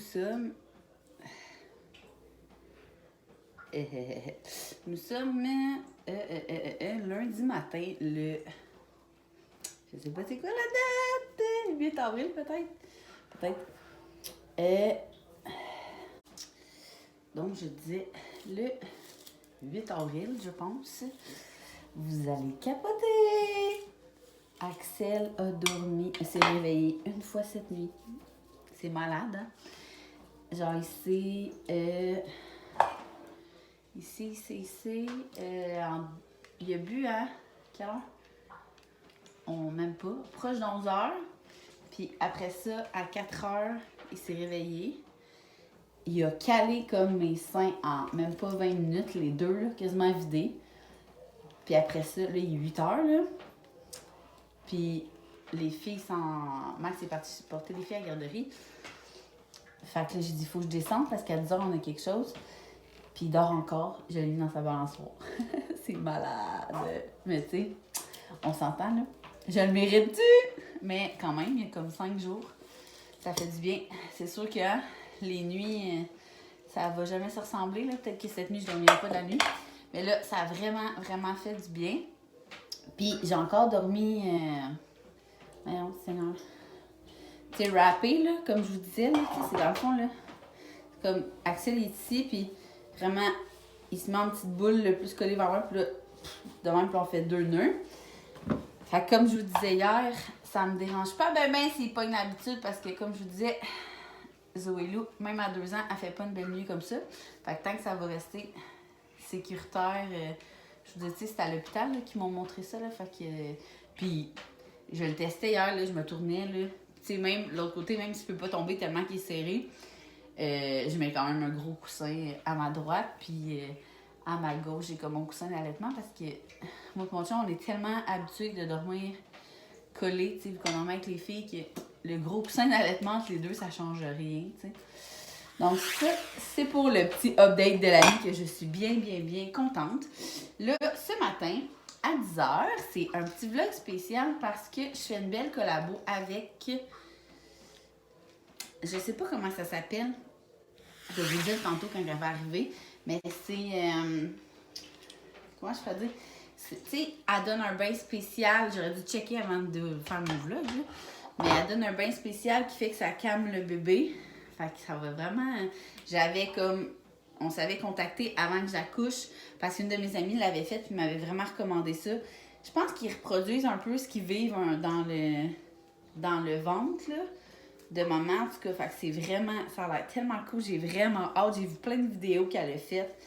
sommes... Nous sommes lundi matin, le... Je sais pas c'est quoi la date? 8 avril peut-être? Peut-être. Donc je disais le 8 avril, je pense. Vous allez capoter! Axel a dormi, s'est réveillé une fois cette nuit. C'est malade, hein? Genre ici, il a bu à quelle heure? Même pas, proche d'11 heures. Puis après ça, à 4 heures, il s'est réveillé. Il a calé comme mes seins en même pas 20 minutes, les deux, là, quasiment vidés. Puis après ça, là, il est 8 heures, là. Puis les filles sont... Max est parti porter les filles à la garderie. Fait que là, j'ai dit, il faut que je descende parce qu'à 10 heures, on a quelque chose. Puis il dort encore. Je l'ai mis dans sa balançoire. C'est malade. Mais tu sais, on s'entend, là. Je le mérite-tu? Mais quand même, il y a comme 5 jours. Ça fait du bien. C'est sûr que hein, les nuits, ça va jamais se ressembler, là. Peut-être que cette nuit, je ne dormirai pas de la nuit. Mais là, ça a vraiment, vraiment fait du bien. Puis j'ai encore dormi... Voyons, Seigneur. Tu sais, rappé, là, comme je vous disais, là, c'est dans le fond, là. Comme Axel est ici, puis vraiment, il se met en petite boule le plus collé vers moi, puis là, de même, puis on fait 2 nœuds. Fait que comme je vous disais hier, ça me dérange pas ben s'il pogne l'habitude, parce que comme je vous disais, Zoé Lou, même à 2 ans, elle fait pas une belle nuit comme ça. Fait que tant que ça va rester sécuritaire, je vous disais, tu sais, c'était à l'hôpital là, qu'ils m'ont montré ça, là, fait que... puis je le testais hier, là, je me tournais, là. Tu sais, même, l'autre côté, même s'il peut pas tomber tellement qu'il est serré, je mets quand même un gros coussin à ma droite, puis à ma gauche, j'ai comme mon coussin d'allaitement parce que moi et mon chum, on est tellement habitués de dormir collés, tu sais, vu qu'on en met avec les filles, que le gros coussin d'allaitement entre les deux, ça change rien, tu sais. Donc ça, c'est pour le petit update de la vie que je suis bien, bien, bien contente. Là, ce matin, à 10h, c'est un petit vlog spécial parce que je fais une belle collabo avec... Je sais pas comment ça s'appelle. Je vais vous dire tantôt quand elle va arriver. Mais c'est... comment je pourrais dire? Tu sais, elle donne un bain spécial. J'aurais dû checker avant de faire mon vlog, là. Mais elle donne un bain spécial qui fait que ça calme le bébé. Fait que ça va vraiment... J'avais comme... On s'avait contacté avant que j'accouche parce qu'une de mes amies l'avait fait et m'avait vraiment recommandé ça. Je pense qu'ils reproduisent un peu ce qu'ils vivent dans le ventre, là, de maman. En tout cas, fait que c'est vraiment... Ça a l'air tellement cool. J'ai vraiment hâte. J'ai vu plein de vidéos qu'elle a faites.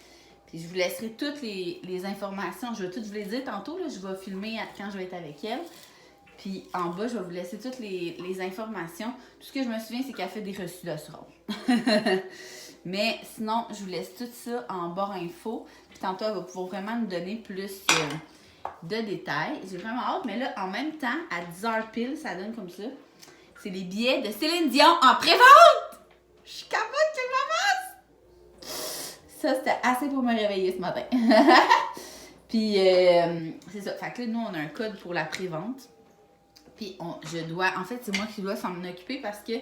Puis je vous laisserai toutes les informations. Je vais toutes vous les dire tantôt. Là, je vais filmer quand je vais être avec elle. Puis en bas, je vais vous laisser toutes les informations. Tout ce que je me souviens, c'est qu'elle fait des reçus d'assurance. Mais sinon, je vous laisse tout ça en barre info. Puis tantôt, elle va pouvoir vraiment nous donner plus de détails. J'ai vraiment hâte. Mais là, en même temps, à 10h pile, ça donne comme ça. C'est les billets de Céline Dion en pré-vente! Je capote que je m'avance! Ça, c'était assez pour me réveiller ce matin. Puis, c'est ça. Fait que là, nous, on a un code pour la pré-vente. Puis, en fait, c'est moi qui dois s'en occuper parce que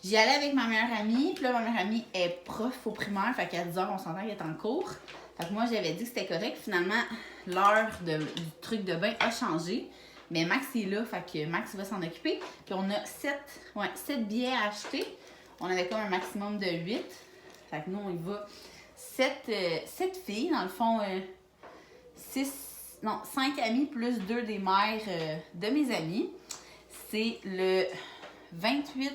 j'y allais avec ma meilleure amie. Puis là, ma meilleure amie est prof au primaire. Fait qu'à 10h, on s'entend qu'elle est en cours. Fait que moi, j'avais dit que c'était correct. Finalement, l'heure du truc de bain a changé. Mais Max est là. Fait que Max va s'en occuper. Puis on a 7 billets à acheter. On avait comme un maximum de 8. Fait que nous, on y va. 7 filles, dans le fond, 5 amis plus 2 des mères de mes amis. C'est le 27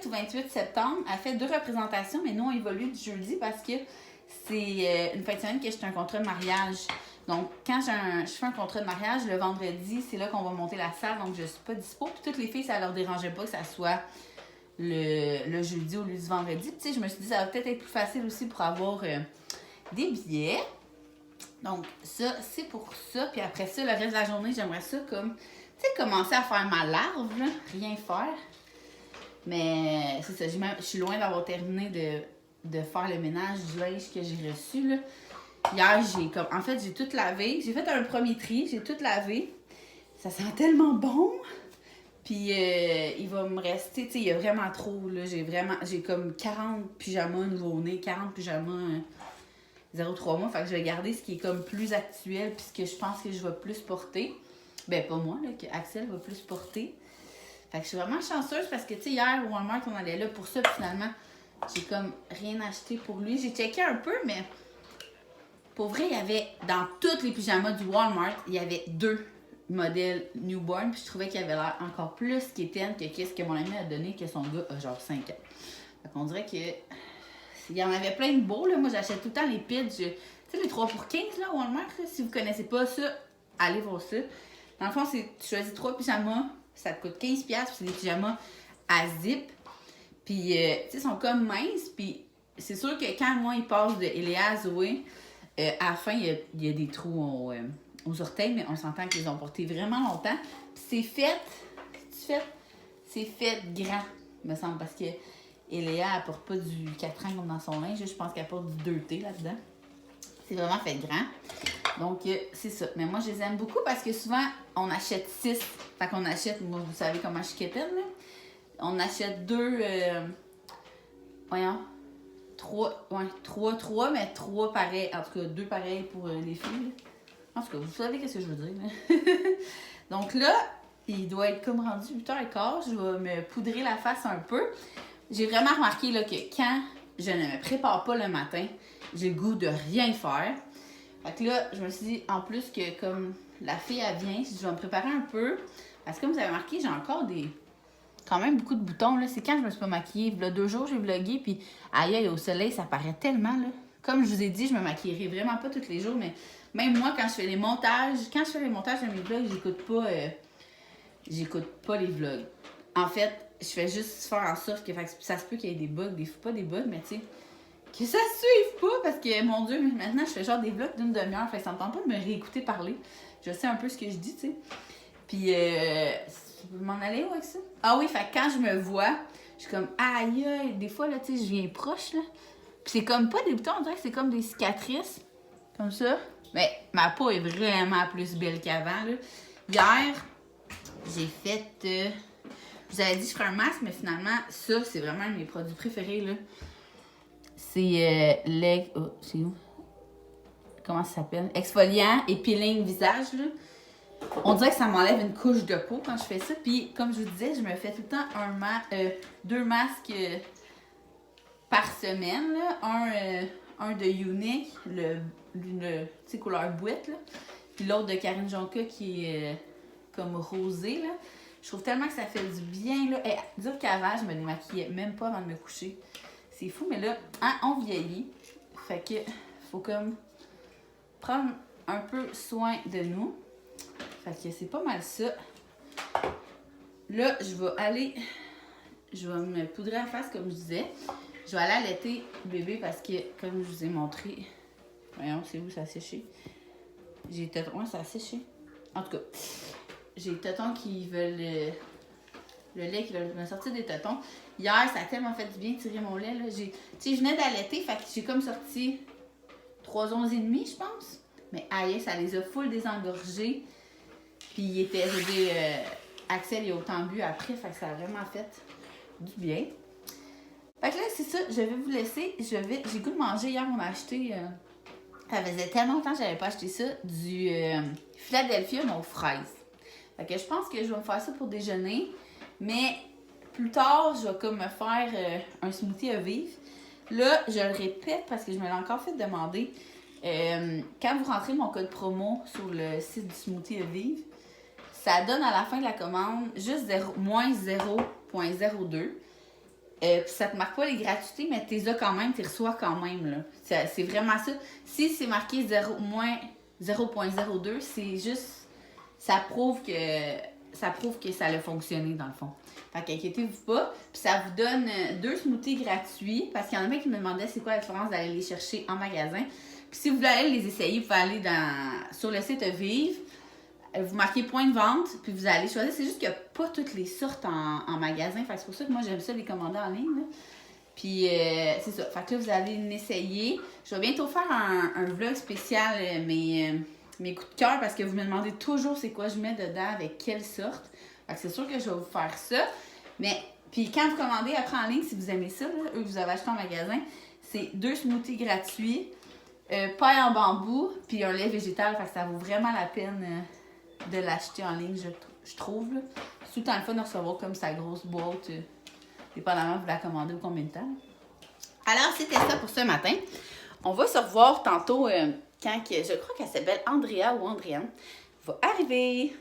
ou 28 septembre. Elle fait 2 représentations, mais nous, on évolue du jeudi parce que c'est une fin de semaine que j'ai un contrat de mariage. Donc, quand je fais un contrat de mariage, le vendredi, c'est là qu'on va monter la salle, donc je suis pas dispo. Puis toutes les filles, ça leur dérangeait pas que ça soit le jeudi au lieu du vendredi. Puis tu sais, je me suis dit, ça va peut-être être plus facile aussi pour avoir des billets. Donc, ça, c'est pour ça. Puis après ça, le reste de la journée, j'aimerais ça comme, tu sais, commencer à faire ma larve, là, rien faire. Mais c'est ça, je suis loin d'avoir terminé de faire le ménage du linge que j'ai reçu, là. Hier, j'ai tout lavé. J'ai fait un premier tri, j'ai tout lavé. Ça sent tellement bon. Puis il va me rester, tu sais, il y a vraiment trop, là. J'ai comme 40 pyjamas nouveau-nés, 40 pyjamas 0,3 mois. Fait que je vais garder ce qui est comme plus actuel, puis ce que je pense que je vais plus porter. Ben, pas moi, là, que Axel va plus porter. Fait que je suis vraiment chanceuse parce que, tu sais, hier, au Walmart, on allait là pour ça, puis finalement, j'ai comme rien acheté pour lui. J'ai checké un peu, mais pour vrai, il y avait, dans tous les pyjamas du Walmart, il y avait 2 modèles newborn, puis je trouvais qu'il avait l'air encore plus quétaine que qu'est-ce que mon ami a donné, que son gars a genre 5 ans. Fait qu'on dirait que il y en avait plein de beaux, là. Moi, j'achète tout le temps les pitchs. Tu sais, les 3 pour 15, là, au Walmart, là. Si vous connaissez pas ça, allez voir ça. Dans le fond, tu choisis 3 pyjamas, ça te coûte 15$, puis c'est des pyjamas à zip. Puis, tu sais, ils sont comme minces, puis c'est sûr que quand moi, ils passent de Eléa à Zoé, à la fin, il y a des trous aux orteils, mais on s'entend qu'ils les ont portés vraiment longtemps. Puis c'est fait grand, me semble, parce que Eléa, elle porte pas du 4 ans comme dans son linge. Je pense qu'elle porte du 2T là-dedans. C'est vraiment fait grand. Donc, c'est ça. Mais moi, je les aime beaucoup parce que souvent, on achète 6. Fait qu'on achète, moi, vous savez comment je suis quétaine, là. On achète 2, trois, mais 3 pareils. En tout cas, 2 pareils pour les filles. En tout cas, vous savez ce que je veux dire. Donc là, il doit être comme rendu 8h15. Je vais me poudrer la face un peu. J'ai vraiment remarqué là, que quand je ne me prépare pas le matin, j'ai le goût de rien faire. Fait que là, je me suis dit, en plus que comme la fille, elle vient, je vais me préparer un peu. Parce que comme vous avez remarqué, j'ai encore quand même beaucoup de boutons. Là. C'est quand je me suis pas maquillée. Il y a 2 jours, j'ai vlogué, puis aïe, au soleil, ça paraît tellement. Là. Comme je vous ai dit, je me maquillerai vraiment pas tous les jours, mais même moi, quand je fais les montages de mes vlogs, j'écoute pas les vlogs. En fait, je fais juste faire en sorte que ça se peut qu'il y ait des bugs, pas des bugs, mais tu sais, que ça suive pas, parce que, mon Dieu, maintenant, je fais genre des vlogs d'une demi-heure, fait que ça me tente pas de me réécouter parler. Je sais un peu ce que je dis, tu sais. Puis, tu peux m'en aller où avec ça? Ah oui, fait que quand je me vois, je suis comme, aïe, aïe, des fois, là, tu sais, je viens proche, là. Puis c'est comme pas des boutons, on dirait que c'est comme des cicatrices, comme ça. Mais ma peau est vraiment plus belle qu'avant, là. Hier, j'ai fait... je vous avais dit que je ferais un masque, mais finalement, ça, c'est vraiment un de mes produits préférés, là. C'est c'est où? Comment ça s'appelle? Exfoliant et peeling visage, là. On dirait que ça m'enlève une couche de peau quand je fais ça. Puis, comme je vous disais, je me fais tout le temps 2 masques par semaine, là. Un de Unique, tu sais, couleur boîte, là. Puis l'autre de Karine Jonca qui est comme rosé, là. Je trouve tellement que ça fait du bien, là. Et dire qu'avant, je me démaquillais même pas avant de me coucher. C'est fou, mais là, hein, on vieillit. Fait que faut comme prendre un peu soin de nous. Fait que c'est pas mal ça. Là, je vais me poudrer la face, comme je disais. Je vais aller allaiter bébé parce que, comme je vous ai montré... Voyons, c'est où ça a séché? J'ai tétons... Ouais, ça a séché. En tout cas, j'ai tétons qui veulent... Le lait qui veut me sortir des tétons. Hier, ça a tellement fait du bien de tirer mon lait. Là. Tu sais, je venais d'allaiter, fait que j'ai comme sorti 3 onces et demi, je pense. Mais aïe, ça les a full désengorgés. Puis il était... Axel, il a autant bu après, fait que ça a vraiment fait du bien. Fait que là, c'est ça, je vais vous laisser. J'ai goût de manger. Hier, on a acheté... ça faisait tellement longtemps que j'avais pas acheté ça. Du Philadelphia, mais aux fraises. Fait que je pense que je vais me faire ça pour déjeuner. Mais plus tard, je vais comme me faire un smoothie à vivre. Là, je le répète parce que je me l'ai encore fait demander. Quand vous rentrez mon code promo sur le site du smoothie à vivre, ça donne à la fin de la commande juste moins 0,02. Puis ça te marque pas les gratuités, mais tu les as quand même, tu les reçois quand même. Là. C'est vraiment ça. Si c'est marqué moins 0,02, c'est juste... Ça prouve que ça a fonctionné dans le fond. Fait qu'inquiétez-vous pas. Puis ça vous donne 2 smoothies gratuits. Parce qu'il y en a même qui me demandaient c'est quoi la différence d'aller les chercher en magasin. Puis si vous voulez aller les essayer, vous pouvez aller sur le site Vive. Vous marquez point de vente, puis vous allez choisir. C'est juste qu'il n'y a pas toutes les sortes en magasin. Fait que c'est pour ça que moi, j'aime ça les commander en ligne. Là. Puis c'est ça. Fait que là, vous allez l'essayer. Je vais bientôt faire un vlog spécial, mes coups de cœur, parce que vous me demandez toujours c'est quoi je mets dedans, avec quelle sorte. Fait que c'est sûr que je vais vous faire ça. Mais, puis quand vous commandez après en ligne, si vous aimez ça, là, eux, vous avez acheté en magasin, c'est 2 smoothies gratuits, paille en bambou, puis un lait végétal. Fait que ça vaut vraiment la peine de l'acheter en ligne, je trouve. Là. C'est tout le temps le fun de recevoir comme sa grosse boîte, dépendamment vous la commandez ou combien de temps. Alors, c'était ça pour ce matin. On va se revoir tantôt quand je crois qu'elle s'appelle Andrea ou Andréane va arriver.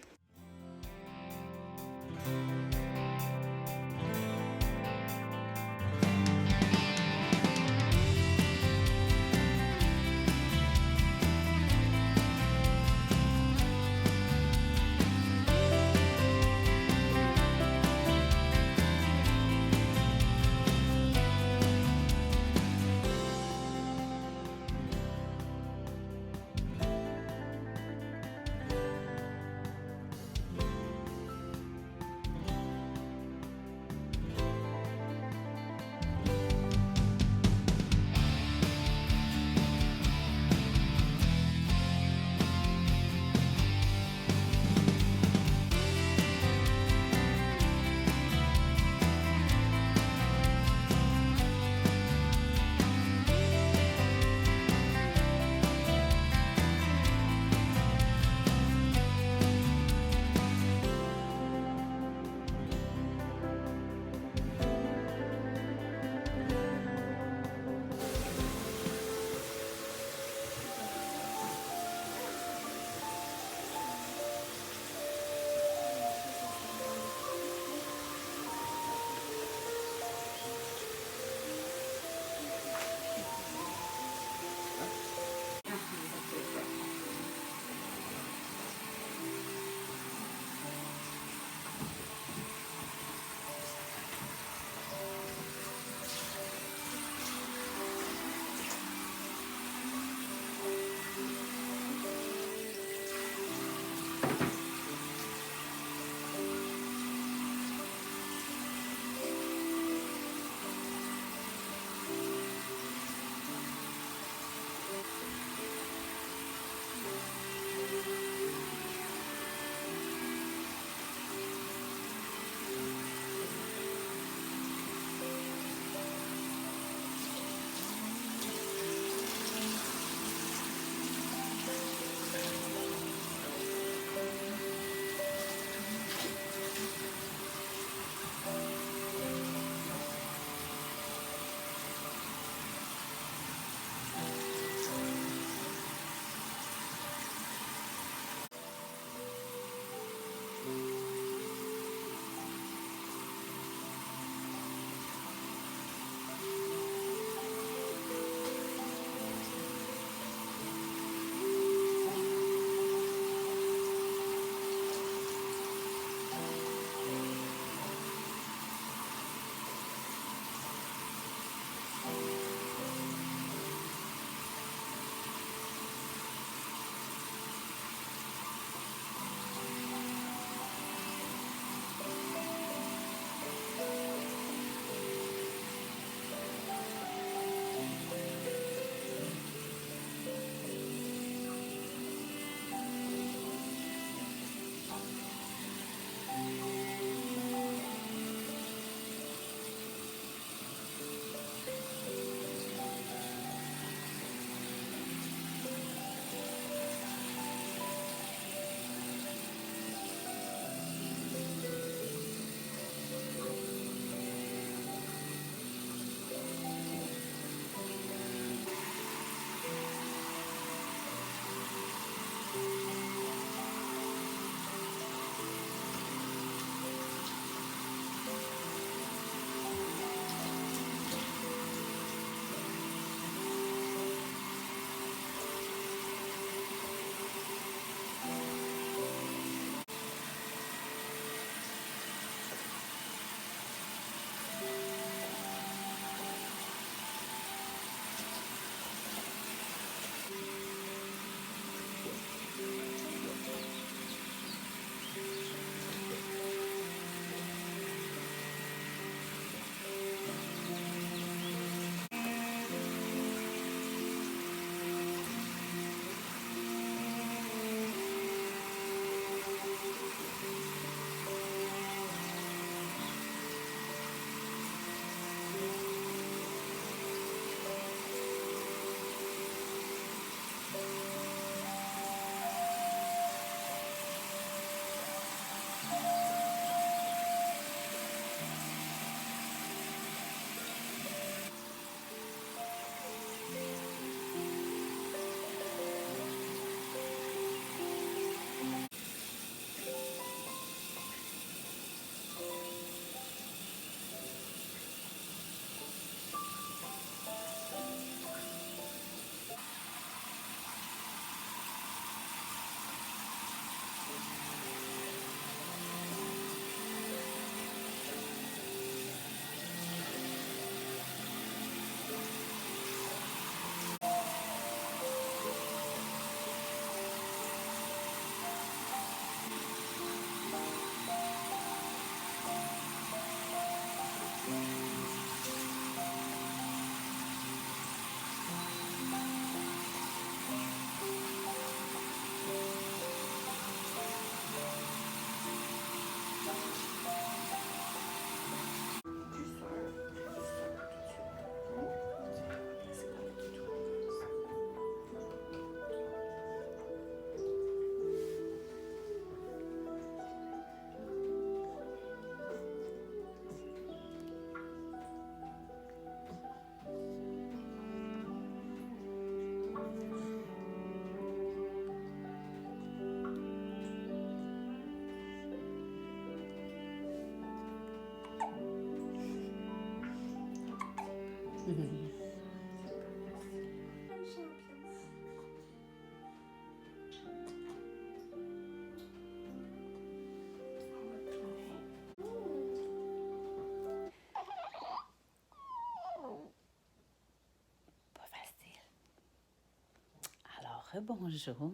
rebonjour.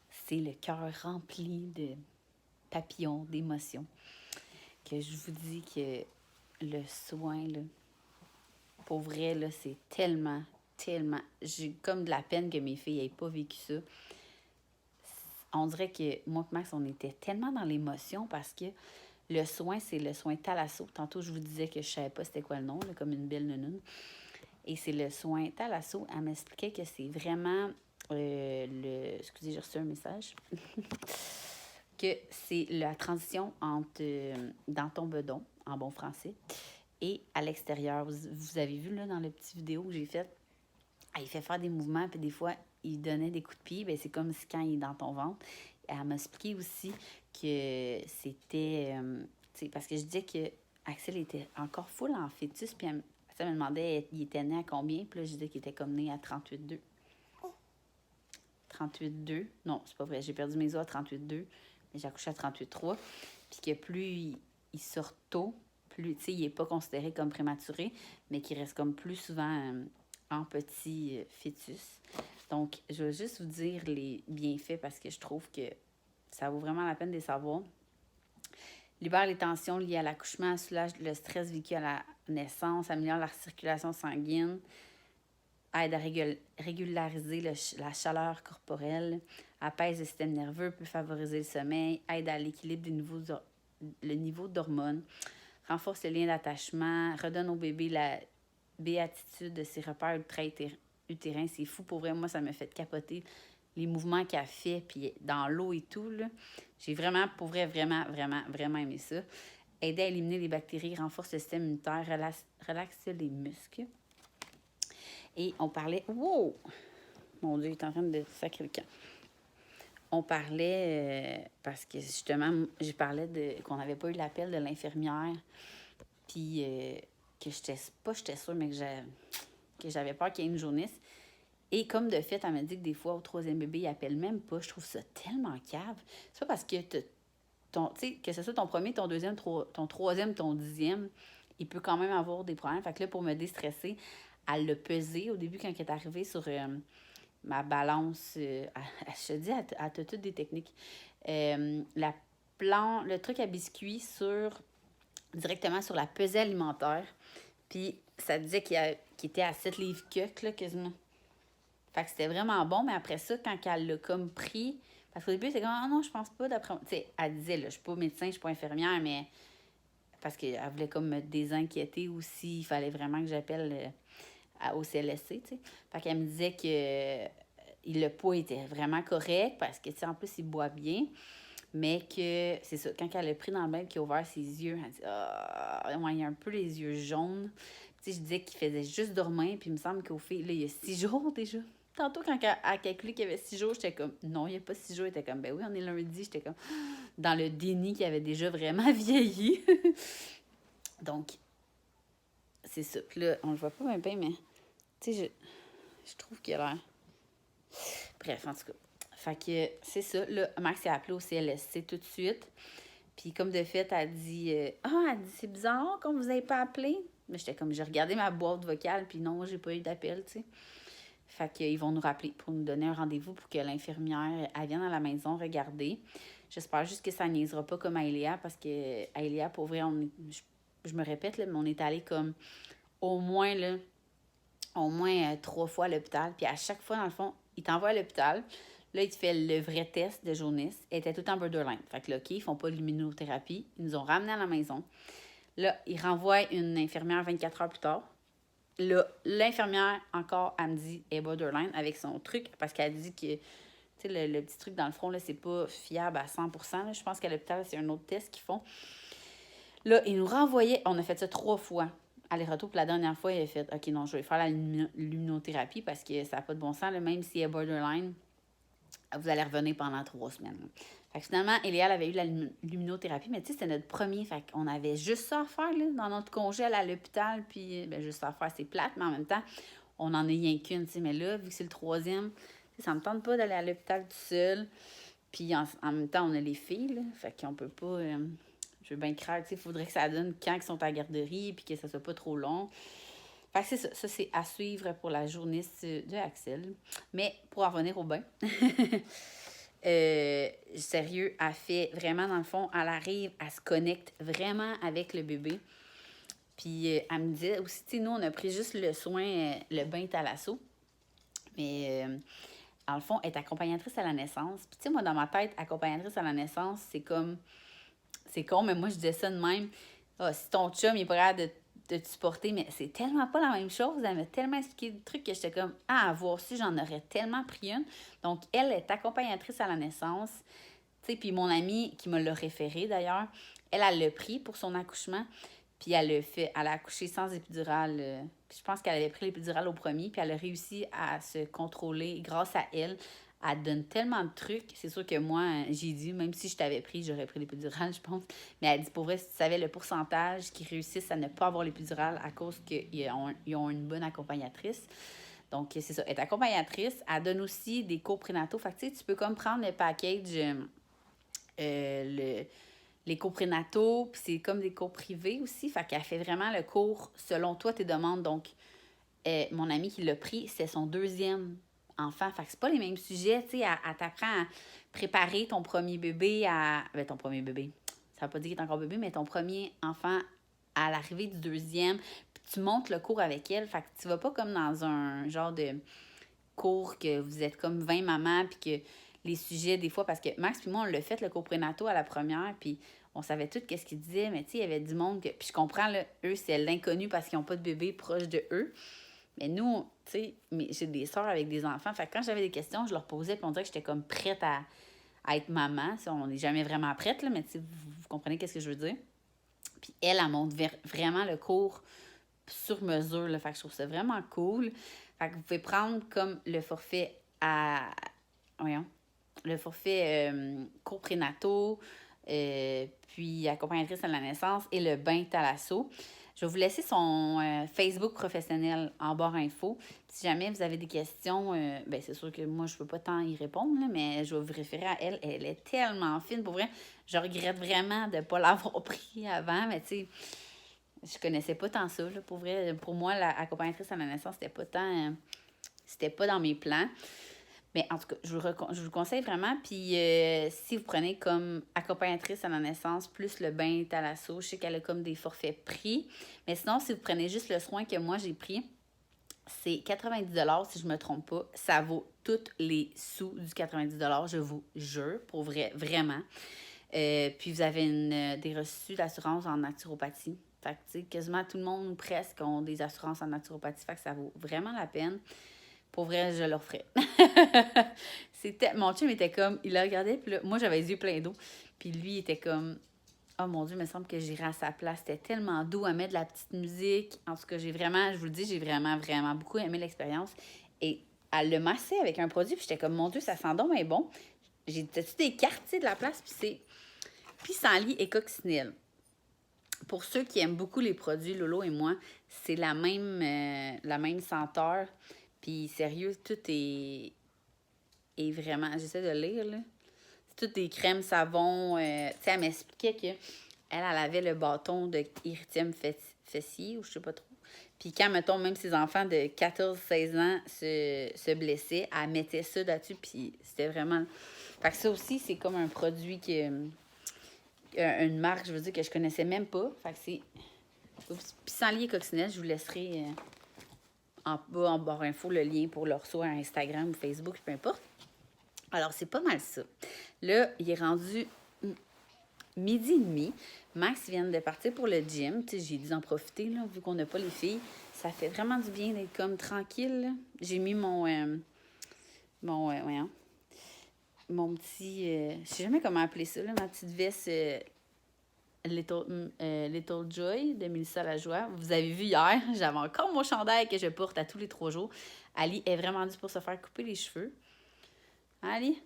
C'est le cœur rempli de papillons, d'émotions, que je vous dis que le soin, là, pour vrai, là, c'est tellement, j'ai comme de la peine que mes filles n'aient pas vécu ça. On dirait que moi et Max, on était tellement dans l'émotion parce que le soin, c'est le soin Thalasso. Tantôt, je vous disais que je savais pas c'était quoi le nom, là, comme une belle nounoune. Et c'est le soin Thalasso. Elle m'expliquait que c'est vraiment Excusez, j'ai reçu un message. Que c'est la transition entre dans ton bedon, en bon français, et à l'extérieur. Vous avez vu là dans la petite vidéo que j'ai faite, il fait faire des mouvements, puis des fois, il donnait des coups de pied. Bien, c'est comme si quand il est dans ton ventre. Elle m'a expliqué aussi que c'était... parce que je disais que Axel était encore full en fœtus, puis elle me demandait il était né à combien, puis là, je disais qu'il était comme né à 38,2. 38,2. Non, c'est pas vrai. J'ai perdu mes os à 38,2, mais j'ai accouché à 38,3. Puis que plus il sort tôt, plus, tu sais, il n'est pas considéré comme prématuré, mais qu'il reste comme plus souvent en petit fœtus. Donc, je vais juste vous dire les bienfaits parce que je trouve que ça vaut vraiment la peine de les savoir. Libère les tensions liées à l'accouchement, soulage le stress vécu à la naissance, améliore la circulation sanguine, aide à régulariser la chaleur corporelle, apaise le système nerveux, peut favoriser le sommeil, aide à l'équilibre le niveau d'hormones, renforce le lien d'attachement, redonne au bébé la béatitude de ses repères ultra-utérins. C'est fou, pour vrai, moi, ça me fait capoter les mouvements qu'elle fait, puis dans l'eau et tout, là. J'ai vraiment, pour vrai, vraiment aimé ça. Aider à éliminer les bactéries, renforce le système immunitaire, relaxe les muscles. Et on parlait... Wow! Mon Dieu, il est en train de sacrer le camp. On parlait, parce que justement, je parlais qu'on n'avait pas eu l'appel de l'infirmière, puis que j'étais sûre, mais que j'avais peur qu'il y ait une jaunisse. Et comme de fait, elle m'a dit que des fois, au troisième bébé, il appelle même pas. Je trouve ça tellement cave. C'est pas parce que que ce soit ton premier, ton deuxième, ton troisième, ton 10e, il peut quand même avoir des problèmes. Fait que là, pour me déstresser, elle l'a pesé au début quand elle est arrivée sur ma balance. Je te dis, elle a toutes des techniques. Le truc à biscuit directement sur la pesée alimentaire. Puis ça disait qu'il était à 7 livres que, là, quasiment. Fait que c'était vraiment bon, mais après ça, quand elle l'a comme pris, parce qu'au début, c'est comme, ah non, je pense pas d'après. Tu sais, elle disait, là, je suis pas médecin, je suis pas infirmière, mais parce qu'elle voulait comme me désinquiéter aussi, il fallait vraiment que j'appelle au CLSC, tu sais. Fait qu'elle me disait que le poids était vraiment correct parce que, tu sais, en plus, il boit bien, mais que, c'est ça, quand elle a pris dans le bain, qu'il a ouvert ses yeux, elle dit, ouais, il a un peu les yeux jaunes. Tu sais, je disais qu'il faisait juste dormir, puis il me semble qu'au fait, là, il y a 6 jours déjà. Tantôt, quand elle a calculé qu'il y avait 6 jours, j'étais comme, non, il n'y a pas 6 jours. Elle était comme, ben oui, on est lundi. J'étais comme, dans le déni qui avait déjà vraiment vieilli. Donc, c'est ça. Puis là, on le voit pas bien, mais, tu sais, je trouve qu'il a l'air. Bref, en tout cas. Fait que, c'est ça. Là, Max s'est appelé au CLSC tout de suite. Puis, comme de fait, elle dit, elle dit, c'est bizarre qu'on vous ait pas appelé. Mais j'étais comme, j'ai regardé ma boîte vocale, puis non, j'ai pas eu d'appel, tu sais. Fait qu'ils vont nous rappeler pour nous donner un rendez-vous pour que l'infirmière, elle vienne à la maison regarder. J'espère juste que ça niaisera pas comme Aélia, parce que Aélia, pour vrai, je me répète, là, mais on est allé comme au moins 3 fois à l'hôpital. Puis à chaque fois, dans le fond, il t'envoie à l'hôpital. Là, il te fait le vrai test de jaunisse. Elle était tout en borderline. Fait que là, OK, ils font pas l'immunothérapie. Ils nous ont ramenés à la maison. Là, ils renvoient une infirmière 24 heures plus tard. Là, l'infirmière, encore, elle me dit, est borderline avec son truc, parce qu'elle dit que, tu sais, le petit truc dans le front, là, c'est pas fiable à 100%. Là. Je pense qu'à l'hôpital, c'est un autre test qu'ils font. Là, ils nous renvoyaient, on a fait ça 3 fois. Aller-retour, puis la dernière fois, il a fait, OK, non, je vais faire l'immunothérapie parce que ça n'a pas de bon sens, là, même si elle est borderline, vous allez revenir pendant 3 semaines. Là. Fait que finalement, Eléal avait eu l'immunothérapie, mais tu sais, c'était notre premier. Fait qu'on avait juste ça à faire, là, dans notre congé à l'hôpital, puis juste ça à faire, c'est plate, mais en même temps, on en a rien qu'une, tu sais. Mais là, vu que c'est le 3e, ça me tente pas d'aller à l'hôpital tout seul. Puis en même temps, on a les filles, là, fait qu'on peut pas... je veux bien craindre, tu sais, il faudrait que ça donne quand ils sont à la garderie, puis que ça soit pas trop long. Fait que c'est ça. Ça, c'est à suivre pour la journée de Axel. Mais pour en revenir au bain, sérieux, elle fait vraiment, dans le fond, elle arrive, elle se connecte vraiment avec le bébé. Puis elle me disait aussi, tu sais, nous, on a pris juste le soin, le bain thalasso. Mais dans le fond, être accompagnatrice à la naissance. Puis tu sais, moi, dans ma tête, accompagnatrice à la naissance, c'est comme... C'est con, mais moi, je disais ça de même. Ah, si ton chum, il est pas capable de te supporter, mais c'est tellement pas la même chose. Elle m'a tellement expliqué des trucs que j'étais comme, ah, à voir si j'en aurais tellement pris une. Donc, elle est accompagnatrice à la naissance. Tu sais, puis mon amie qui me l'a référé d'ailleurs, elle l'a pris pour son accouchement. Puis elle a accouché sans épidural. Puis je pense qu'elle avait pris l'épidural au premier, puis elle a réussi à se contrôler grâce à elle. Elle donne tellement de trucs. C'est sûr que moi, j'ai dit, même si je t'avais pris, j'aurais pris l'épidural, je pense. Mais elle dit, pour vrai, si tu savais le pourcentage qui réussissent à ne pas avoir l'épidural à cause qu'ils ont une bonne accompagnatrice. Donc, c'est ça. Elle est accompagnatrice. Elle donne aussi des cours prénataux. Fait que, tu sais, tu peux comme prendre le package, les cours prénataux, puis c'est comme des cours privés aussi. Fait qu'elle fait vraiment le cours selon toi, tes demandes. Donc, mon amie qui l'a pris, c'est son deuxième enfant. Fait que c'est pas les mêmes sujets, tu sais. Elle t'apprend à préparer ton premier bébé ton premier bébé. Ça veut pas dire qu'il est encore bébé, mais ton premier enfant à l'arrivée du deuxième. Puis tu montes le cours avec elle. Fait que tu vas pas comme dans un genre de cours que vous êtes comme 20 mamans, puis que les sujets, des fois, parce que Max puis moi, on l'a fait, le cours prénatal à la première, puis on savait tout qu'est-ce qu'ils disaient, mais tu sais, il y avait du monde que... Puis je comprends, là, eux, c'est l'inconnu parce qu'ils n'ont pas de bébé proche de eux. Mais nous, tu sais, j'ai des sœurs avec des enfants. Fait que quand j'avais des questions, je leur posais, puis on dirait que j'étais comme prête à être maman. T'sais, on n'est jamais vraiment prête, là, mais vous comprenez qu'est-ce que je veux dire. Puis elle montre vraiment le cours sur mesure, là. Fait que je trouve ça vraiment cool. Fait que vous pouvez prendre comme le forfait le forfait cours prénataux, puis accompagnatrice à la naissance et le bain thalasso. Je vais vous laisser son Facebook professionnel en barre info. Si jamais vous avez des questions, ben c'est sûr que moi, je ne peux pas tant y répondre, là, mais je vais vous référer à elle. Elle est tellement fine. Pour vrai, je regrette vraiment de ne pas l'avoir pris avant, mais tu sais, je connaissais pas tant ça. Là, pour vrai, pour moi, l'accompagnatrice à la naissance, c'était pas dans mes plans. Mais en tout cas, je vous le conseille vraiment. Puis si vous prenez comme accompagnatrice à la naissance plus le bain thalasso, je sais qu'elle a comme des forfaits pris. Mais sinon, si vous prenez juste le soin que moi j'ai pris, c'est 90 si je ne me trompe pas. Ça vaut tous les sous du 90 je vous jure, pour vrai, vraiment. Puis vous avez des reçus d'assurance en naturopathie. Fait que, tu sais, quasiment tout le monde, presque, ont des assurances en naturopathie. Fait que ça vaut vraiment la peine. Pour vrai, je leur ferais. Mon chum était comme, il la regardait, puis là, moi, j'avais les yeux pleins d'eau. Puis lui, il était comme, oh mon Dieu, il me semble que j'irais à sa place. C'était tellement doux à mettre de la petite musique. En tout cas, je vous le dis, j'ai vraiment, vraiment beaucoup aimé l'expérience. Et elle le massait avec un produit, puis j'étais comme, mon Dieu, ça sent donc bien bon. J'ai dit, des quartiers de la place, puis c'est pissenlit et coccinelle. Pour ceux qui aiment beaucoup les produits, Lolo et moi, c'est la même senteur. Puis sérieux, tout est vraiment... J'essaie de lire, là. C'est tout des crèmes, savons. Tu sais, elle m'expliquait qu'elle avait le bâton de érythème fessier, ou je sais pas trop. Puis quand, mettons, même ses enfants de 14-16 ans se blessaient, elle mettait ça là-dessus, puis c'était vraiment... Fait que ça aussi, c'est comme un produit une marque, je veux dire, que je connaissais même pas. Fait que c'est... Pissenlit et coccinelle, je vous laisserai... en bas, en barre info, le lien pour leur soit Instagram ou Facebook, peu importe. Alors, c'est pas mal ça. Là, il est rendu 12h30. Max vient de partir pour le gym. Tu sais, j'ai dû en profiter, là, vu qu'on n'a pas les filles. Ça fait vraiment du bien d'être comme tranquille, là. J'ai mis mon petit... je sais jamais comment appeler ça, là, ma petite veste... Little Joy de Mélissa Lajoie. Vous avez vu hier, j'avais encore mon chandail que je porte à tous les 3 jours. Ali est vraiment due pour se faire couper les cheveux. Hein, Ali?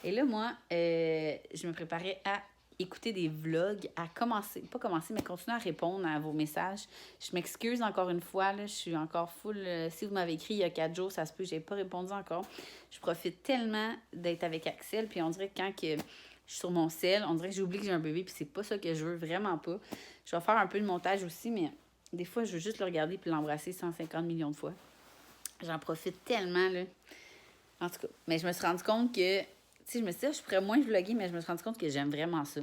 Et là, moi, je me préparais à écouter des vlogs, pas commencer, mais continuer à répondre à vos messages. Je m'excuse encore une fois, là, je suis encore full. Si vous m'avez écrit il y a 4 jours, ça se peut, j'ai pas répondu encore. Je profite tellement d'être avec Axel, puis on dirait que quand je suis sur mon sel, on dirait que j'oublie que j'ai un bébé, puis c'est pas ça que je veux, vraiment pas. Je vais faire un peu de montage aussi, mais Des fois, je veux juste le regarder puis l'embrasser 150 millions de fois. J'en profite tellement, là. En tout cas, mais je me suis rendu compte que, tu sais, je me suis dit, je pourrais moins vlogger, mais je me suis rendu compte que j'aime vraiment ça,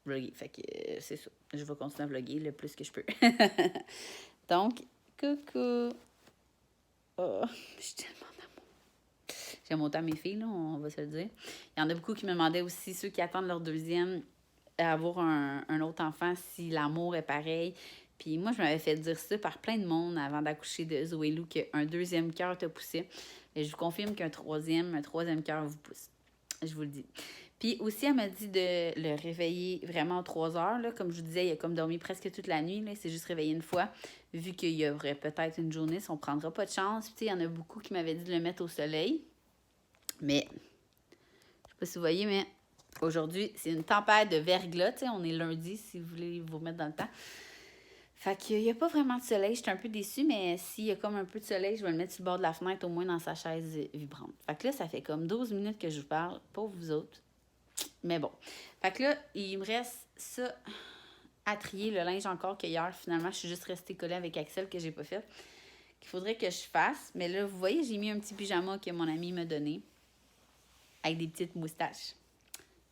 vlogger. Fait que c'est ça. Je vais continuer à vlogger le plus que je peux. Donc, coucou! Oh, je suis tellement d'amour. J'aime autant mes filles, là, on va se le dire. Il y en a beaucoup qui me demandaient aussi, ceux qui attendent leur deuxième, avoir un autre enfant, si l'amour est pareil. Puis moi, je m'avais fait dire ça par plein de monde avant d'accoucher de Zoé Lou, qu'un deuxième cœur te poussait. Et je vous confirme qu'un troisième cœur vous pousse. Je vous le dis. Puis aussi, elle m'a dit de le réveiller vraiment à 3 heures. Là. Comme je vous disais, il a comme dormi presque toute la nuit. Là. Il s'est juste réveillé une fois. Vu qu'il y aurait peut-être une journée, si on ne prendra pas de chance. Puis, il y en a beaucoup qui m'avaient dit de le mettre au soleil. Mais, je ne sais pas si vous voyez, mais aujourd'hui, c'est une tempête de verglas. On est lundi, si vous voulez vous remettre dans le temps. Fait qu'il n'y a pas vraiment de soleil. Je suis un peu déçue, mais s'il y a comme un peu de soleil, je vais le mettre sur le bord de la fenêtre, au moins dans sa chaise vibrante. Fait que là, ça fait comme 12 minutes que je vous parle. Pauvre vous autres. Mais bon. Fait que là, il me reste ça à trier, le linge encore qu'hier. Finalement, je suis juste restée collée avec Axel que j'ai pas fait. Qu'il faudrait que je fasse. Mais là, vous voyez, j'ai mis un petit pyjama que mon ami m'a donné. Avec des petites moustaches.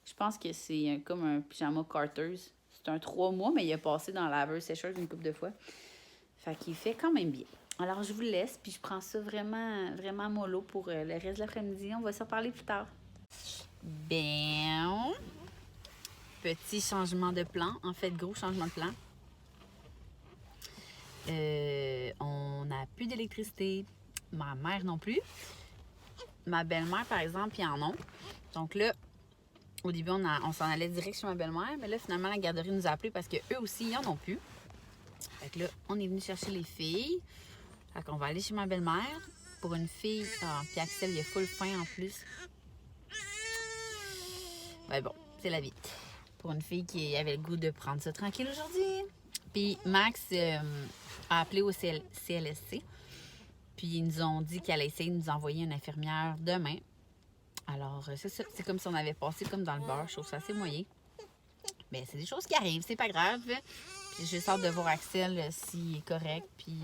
Je pense que c'est comme un pyjama Carter's. C'est un 3 mois, mais il a passé dans la laveuse sécheuse une couple de fois. Fait qu'il fait quand même bien. Alors, je vous laisse, puis je prends ça vraiment, vraiment mollo pour le reste de l'après-midi. On va s'en parler plus tard. Ben, petit changement de plan. En fait, gros changement de plan. On n'a plus d'électricité. Ma mère non plus. Ma belle-mère, par exemple, ils en ont. Donc là, au début, on s'en allait direct chez ma belle-mère, mais là, finalement, la garderie nous a appelés parce qu'eux aussi, ils en ont plus. Fait que là, on est venu chercher les filles. Fait qu'on va aller chez ma belle-mère. Pour une fille, puis Axel, il a full faim en plus. Ben bon, c'est la vie. Pour une fille qui avait le goût de prendre ça tranquille aujourd'hui. Puis Max a appelé au CLSC. Puis ils nous ont dit qu'elle allait essayer de nous envoyer une infirmière demain. Alors, c'est ça. C'est comme si on avait passé comme dans le beurre. Je trouve ça assez moyen. Mais c'est des choses qui arrivent. C'est pas grave. Puis j'ai hâte de voir Axel s'il est correct. Puis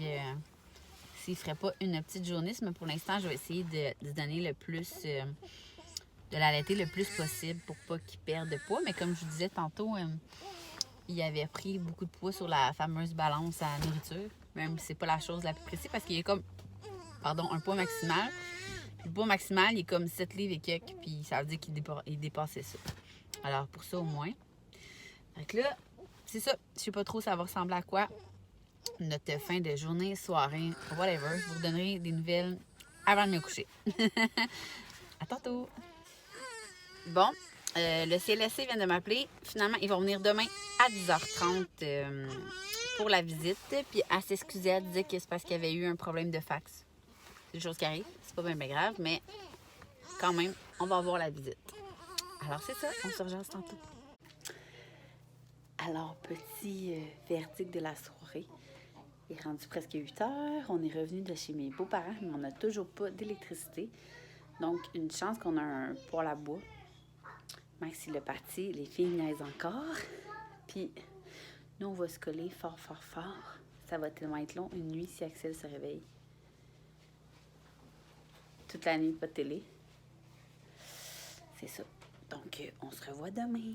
s'il ferait pas une petite journée. Mais pour l'instant, je vais essayer de donner le plus... de l'allaiter le plus possible pour pas qu'il perde de poids. Mais comme je vous disais tantôt, il avait pris beaucoup de poids sur la fameuse balance à la nourriture. Même si c'est pas la chose la plus précise parce qu'il y a comme, un poids maximal. Puis le poids maximal, il est comme 7 livres et quelques. Puis ça veut dire qu'il dépassait ça. Alors pour ça au moins. Donc là, c'est ça. Je sais pas trop ça va ressembler à quoi. Notre fin de journée, soirée, whatever. Je vous donnerai des nouvelles avant de me coucher. À tantôt! Bon, le CLSC vient de m'appeler. Finalement, ils vont venir demain à 10h30 pour la visite. Puis elle s'excusait, elle disait que c'est parce qu'il y avait eu un problème de fax. C'est des choses qui arrivent, c'est pas bien grave, mais quand même, on va avoir la visite. Alors c'est ça, on se rejoint tantôt. Alors, petit verdict de la soirée. Il est rendu presque 8h. On est revenu de chez mes beaux-parents, mais on n'a toujours pas d'électricité. Donc, une chance qu'on a un poêle à bois. Max, il est parti. Les filles niaisent encore. Puis, nous, on va se coller fort, fort, fort. Ça va tellement être long, une nuit, si Axel se réveille. Toute la nuit, pas de télé. C'est ça. Donc, on se revoit demain.